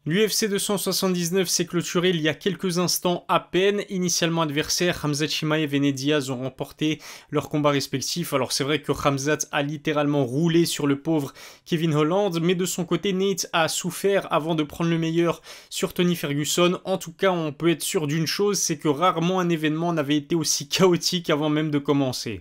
L'UFC 279 s'est clôturé il y a quelques instants à peine. Initialement adversaires, Khamzat Chimaev et Nate Diaz ont remporté leurs combats respectifs. Alors c'est vrai que Khamzat a littéralement roulé sur le pauvre Kevin Holland, mais de son côté Nate a souffert avant de prendre le meilleur sur Tony Ferguson. En tout cas, on peut être sûr d'une chose, c'est que rarement un événement n'avait été aussi chaotique avant même de commencer.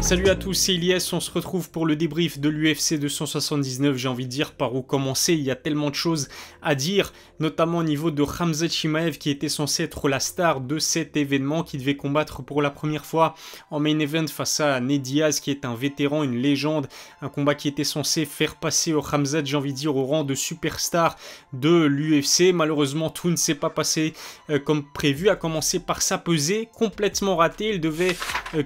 Salut à tous, c'est Ilyes, on se retrouve pour le débrief de l'UFC 279, j'ai envie de dire par où commencer, il y a tellement de choses à dire, notamment au niveau de Khamzat Chimaev qui était censé être la star de cet événement, qui devait combattre pour la première fois en main event face à Nate Diaz qui est un vétéran, une légende, un combat qui était censé faire passer Khamzat, j'ai envie de dire, au rang de superstar de l'UFC. Malheureusement tout ne s'est pas passé comme prévu, à commencer par sa pesée complètement ratée, il devait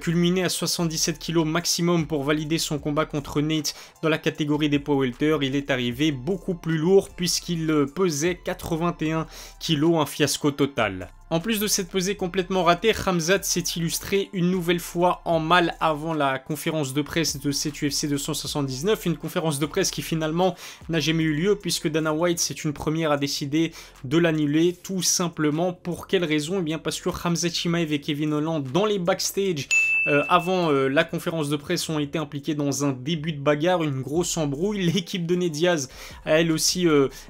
culminer à 77 kg maximum pour valider son combat contre Nate dans la catégorie des poids welter. Il est arrivé beaucoup plus lourd puisqu'il pesait 81 kg, un fiasco total. En plus de cette pesée complètement ratée, Khamzat s'est illustré une nouvelle fois en mal avant la conférence de presse de cette UFC 279. Une conférence de presse qui finalement n'a jamais eu lieu puisque Dana White, c'est une première, a décidé de l'annuler tout simplement. Pour quelle raison? Eh bien parce que Khamzat Chimaev et Kevin Holland dans les backstage avant la conférence de presse ont été impliqués dans un début de bagarre, une grosse embrouille. L'équipe de Nate Diaz a elle aussi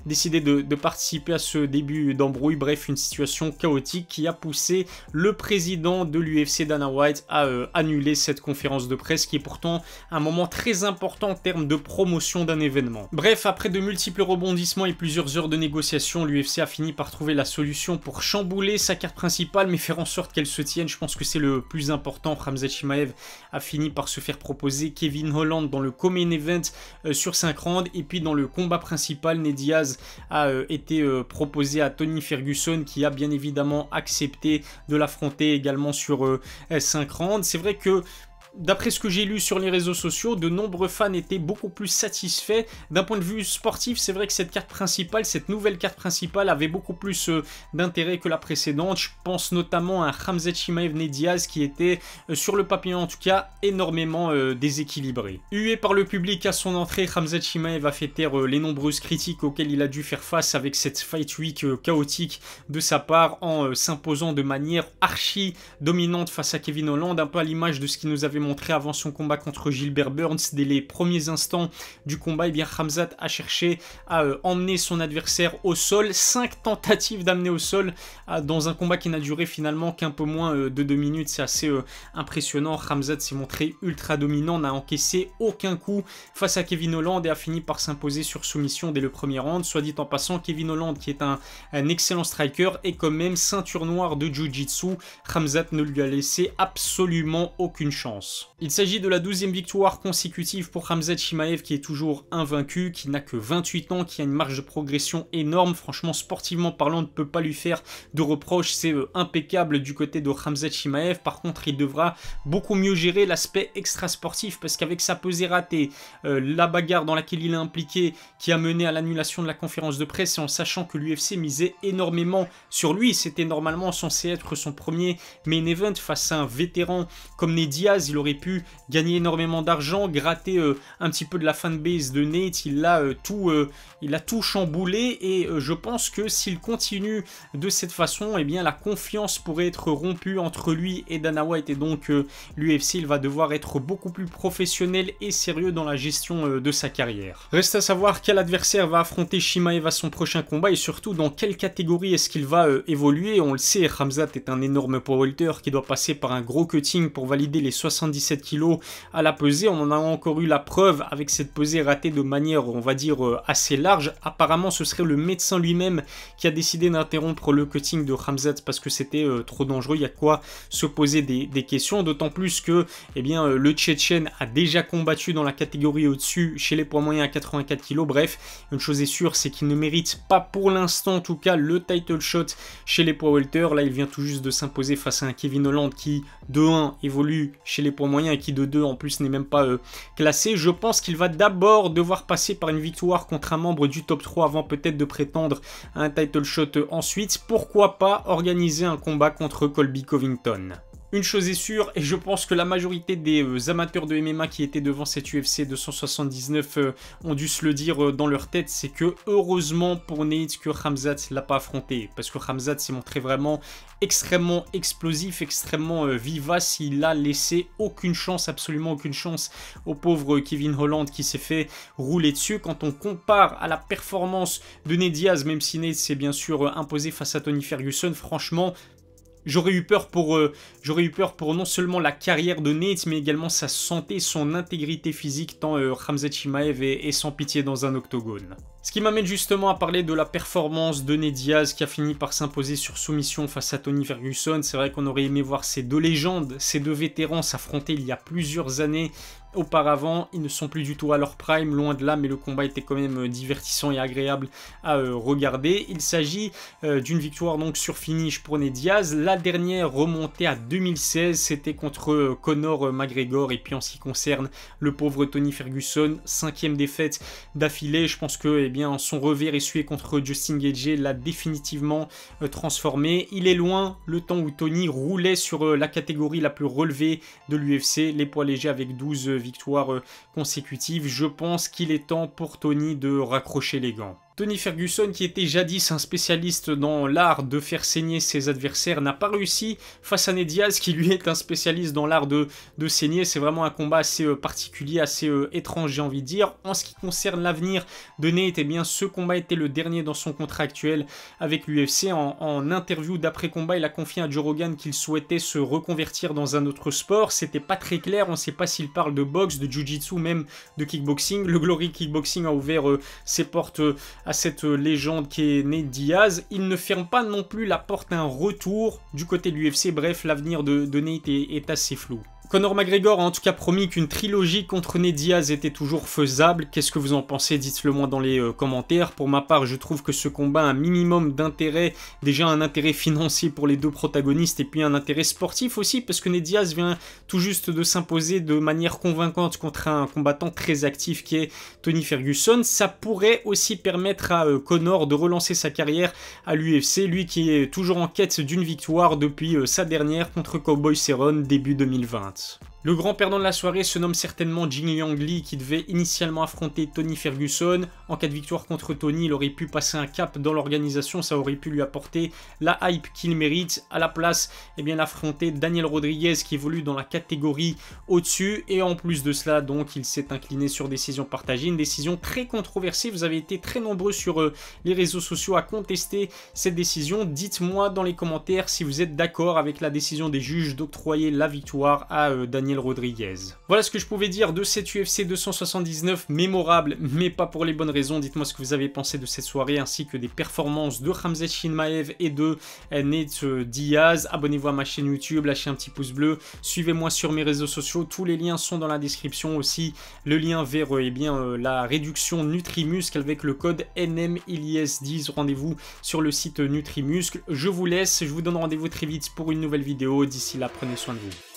décidé de participer à ce début d'embrouille. Bref, une situation chaotique qui a poussé le président de l'UFC, Dana White, à annuler cette conférence de presse qui est pourtant un moment très important en termes de promotion d'un événement. Bref, après de multiples rebondissements et plusieurs heures de négociations, l'UFC a fini par trouver la solution pour chambouler sa carte principale mais faire en sorte qu'elle se tienne. Je pense que c'est le plus important. Khamzat Chimaev a fini par se faire proposer Kevin Holland dans le co-main event sur 5 rounds, et puis dans le combat principal, Nate Diaz a été proposé à Tony Ferguson qui a bien évidemment accepté de l'affronter également sur 5 rounds. C'est vrai que d'après ce que j'ai lu sur les réseaux sociaux, de nombreux fans étaient beaucoup plus satisfaits. D'un point de vue sportif, c'est vrai que cette carte principale, cette nouvelle carte principale avait beaucoup plus d'intérêt que la précédente. Je pense notamment à Khamzat Chimaev Nate Diaz qui était, sur le papier en tout cas, énormément déséquilibré. Hué par le public à son entrée, Khamzat Chimaev a fait taire les nombreuses critiques auxquelles il a dû faire face avec cette fight week chaotique de sa part en s'imposant de manière archi dominante face à Kevin Holland, un peu à l'image de ce qu'il nous avait montré avant son combat contre Gilbert Burns. Dès les premiers instants du combat, eh bien Khamzat a cherché à emmener son adversaire au sol. 5 tentatives d'amener au sol dans un combat qui n'a duré finalement qu'un peu moins de 2 minutes. C'est assez impressionnant. Khamzat s'est montré ultra dominant, n'a encaissé aucun coup face à Kevin Holland et a fini par s'imposer sur soumission dès le premier round. Soit dit en passant, Kevin Holland, qui est un excellent striker, est quand même ceinture noire de Jiu-Jitsu. Khamzat ne lui a laissé absolument aucune chance. Il s'agit de la 12e victoire consécutive pour Khamzat Chimaev qui est toujours invaincu, qui n'a que 28 ans, qui a une marge de progression énorme. Franchement, sportivement parlant, on ne peut pas lui faire de reproches. C'est impeccable du côté de Khamzat Chimaev. Par contre, il devra beaucoup mieux gérer l'aspect extra-sportif parce qu'avec sa pesée ratée, la bagarre dans laquelle il est impliqué qui a mené à l'annulation de la conférence de presse et en sachant que l'UFC misait énormément sur lui, c'était normalement censé être son premier main event face à un vétéran comme Nate Diaz. Il aurait pu gagner énormément d'argent, gratter un petit peu de la fanbase de Nate. Il a tout chamboulé et je pense que s'il continue de cette façon, eh bien la confiance pourrait être rompue entre lui et Dana White et donc l'UFC, il va devoir être beaucoup plus professionnel et sérieux dans la gestion de sa carrière. Reste à savoir quel adversaire va affronter Chimaev à son prochain combat et surtout dans quelle catégorie est-ce qu'il va évoluer. On le sait, Khamzat est un énorme poids welter qui doit passer par un gros cutting pour valider les 77 kg à la pesée. On en a encore eu la preuve avec cette pesée ratée de manière, on va dire, assez large. Apparemment, ce serait le médecin lui-même qui a décidé d'interrompre le cutting de Khamzat parce que c'était trop dangereux. Il y a quoi se poser des questions, d'autant plus que eh bien, le Tchétchène a déjà combattu dans la catégorie au-dessus chez les poids moyens à 84 kg. Bref, une chose est sûre, c'est qu'il ne mérite pas pour l'instant, en tout cas, le title shot chez les poids welter. Là, il vient tout juste de s'imposer face à un Kevin Holland qui, de 1, évolue chez les poids moyens et qui, de 2, en plus, n'est même pas classé. Je pense qu'il va d'abord devoir passer par une victoire contre un membre du top 3 avant peut-être de prétendre à un title shot ensuite. Pourquoi pas organiser un combat contre Colby Covington? Une chose est sûre, et je pense que la majorité des amateurs de MMA qui étaient devant cette UFC 279 ont dû se le dire dans leur tête, c'est que heureusement pour Nate que Khamzat l'a pas affronté, parce que Khamzat s'est montré vraiment extrêmement explosif, extrêmement vivace. Il a laissé aucune chance, absolument aucune chance au pauvre Kevin Holland qui s'est fait rouler dessus. Quand on compare à la performance de Nate Diaz, même si Nate s'est bien sûr imposé face à Tony Ferguson, franchement, j'aurais eu peur pour non seulement la carrière de Nate, mais également sa santé, son intégrité physique, tant Khamzat Chimaev est sans pitié dans un octogone. Ce qui m'amène justement à parler de la performance de Nate Diaz qui a fini par s'imposer sur soumission face à Tony Ferguson. C'est vrai qu'on aurait aimé voir ces deux légendes, ces deux vétérans s'affronter il y a plusieurs années. Auparavant, ils ne sont plus du tout à leur prime, loin de là, mais le combat était quand même divertissant et agréable à regarder. Il s'agit d'une victoire donc sur finish pour Nate Diaz. La dernière remontée à 2016, c'était contre Conor McGregor. Et puis en ce qui concerne le pauvre Tony Ferguson, 5e défaite d'affilée. Je pense que son revers essuyé contre Justin Gaethje l'a définitivement transformé. Il est loin le temps où Tony roulait sur la catégorie la plus relevée de l'UFC, les poids légers, avec 12 victoires consécutives. Je pense qu'il est temps pour Tony de raccrocher les gants. Tony Ferguson, qui était jadis un spécialiste dans l'art de faire saigner ses adversaires, n'a pas réussi face à Nate Diaz, qui lui est un spécialiste dans l'art de saigner. C'est vraiment un combat assez particulier, assez étrange, j'ai envie de dire. En ce qui concerne l'avenir de Nate, ce combat était le dernier dans son contrat actuel avec l'UFC. En interview d'après-combat, il a confié à Joe Rogan qu'il souhaitait se reconvertir dans un autre sport. C'était pas très clair, on ne sait pas s'il parle de boxe, de jiu-jitsu, même de kickboxing. Le Glory Kickboxing a ouvert ses portes à cette légende qui est Nate Diaz. Il ne ferme pas non plus la porte à un retour du côté de l'UFC. Bref, l'avenir de Nate est assez flou. Conor McGregor a en tout cas promis qu'une trilogie contre Nate Diaz était toujours faisable. Qu'est-ce que vous en pensez? Dites-le moi dans les commentaires. Pour ma part, je trouve que ce combat a un minimum d'intérêt. Déjà un intérêt financier pour les deux protagonistes et puis un intérêt sportif aussi, parce que Nate Diaz vient tout juste de s'imposer de manière convaincante contre un combattant très actif qui est Tony Ferguson. Ça pourrait aussi permettre à Conor de relancer sa carrière à l'UFC, lui qui est toujours en quête d'une victoire depuis sa dernière contre Cowboy Cerrone début 2020. Le grand perdant de la soirée se nomme certainement Jin Liang Lee, qui devait initialement affronter Tony Ferguson. En cas de victoire contre Tony, il aurait pu passer un cap dans l'organisation, ça aurait pu lui apporter la hype qu'il mérite. À la place, affronter Daniel Rodriguez qui évolue dans la catégorie au-dessus. Et en plus de cela, donc, il s'est incliné sur décision partagée, une décision très controversée. Vous avez été très nombreux sur les réseaux sociaux à contester cette décision. Dites-moi dans les commentaires si vous êtes d'accord avec la décision des juges d'octroyer la victoire à Daniel Rodriguez. Voilà ce que je pouvais dire de cette UFC 279, mémorable, mais pas pour les bonnes raisons. Dites-moi ce que vous avez pensé de cette soirée, ainsi que des performances de Khamzat Chimaev et de Nate Diaz. Abonnez-vous à ma chaîne YouTube, lâchez un petit pouce bleu, suivez-moi sur mes réseaux sociaux, tous les liens sont dans la description, aussi le lien vers la réduction Nutrimuscle avec le code NMILIS10. Rendez-vous sur le site Nutrimuscle. Je vous laisse, je vous donne rendez-vous très vite pour une nouvelle vidéo. D'ici là, prenez soin de vous.